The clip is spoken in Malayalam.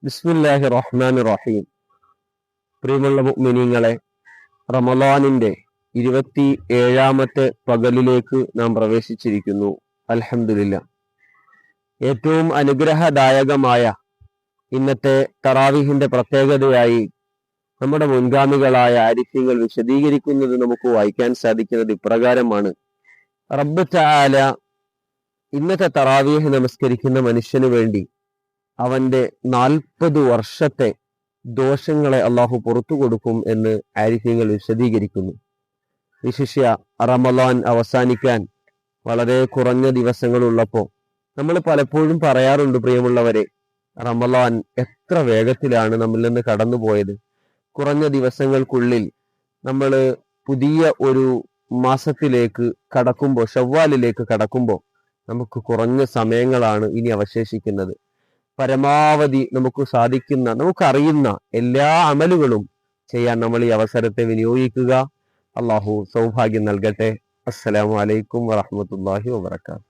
ബിസ്മില്ലാഹി റഹ്മാൻ റഹീം. പ്രിയമുള്ള മുഅ്മിനീങ്ങളെ, റമളാനിന്റെ 27ാമത്തെ പകലിലേക്ക് നാം പ്രവേശിച്ചിരിക്കുന്നു. അൽഹംദുലില്ലാഹ്. ഏറ്റവും അനുഗ്രഹദായകമായ ഇന്നത്തെ തറാവീഹിന്റെ പ്രത്യേകതയായി നമ്മുടെ മുൻഗാമികളായ ആരിഫ്യങ്ങൾ വിശദീകരിക്കുന്നത് നമുക്ക് വായിക്കാൻ സാധിക്കുന്നത് ഇപ്രകാരമാണ്. റബ്ബ് തആല ഇന്നത്തെ തറാവീഹ് നമസ്കരിക്കുന്ന മനുഷ്യന് വേണ്ടി അവന്റെ 40 വർഷത്തെ ദോഷങ്ങളെ അള്ളാഹു പുറത്തു കൊടുക്കും എന്ന് ആരിഫ്യങ്ങൾ വിശദീകരിക്കുന്നു. വിശിഷ്യ റമളാൻ അവസാനിക്കാൻ വളരെ കുറഞ്ഞ ദിവസങ്ങളുള്ളപ്പോൾ നമ്മൾ പലപ്പോഴും പറയാറുണ്ട്, പ്രിയമുള്ളവരെ, റമളാൻ എത്ര വേഗത്തിലാണ് നമ്മിൽ നിന്ന് കടന്നുപോയത്. കുറഞ്ഞ ദിവസങ്ങൾക്കുള്ളിൽ നമ്മൾ പുതിയ ഒരു മാസത്തിലേക്ക് കടക്കുമ്പോൾ, ഷവ്വാലിലേക്ക് കടക്കുമ്പോൾ നമുക്ക് കുറഞ്ഞ സമയങ്ങളാണ് ഇനി അവശേഷിക്കുന്നത്. പരമാവധി നമുക്ക് സാധിക്കുന്ന, നമുക്കറിയുന്ന എല്ലാ അമലുകളും ചെയ്യാൻ നമ്മൾ ഈ അവസരത്തെ വിനിയോഗിക്കുക. അള്ളാഹു സൗഭാഗ്യം നൽകട്ടെ. അസ്സലാമു അലൈക്കും വറഹ്മത്തുള്ളാഹി വബറകാതുഹു.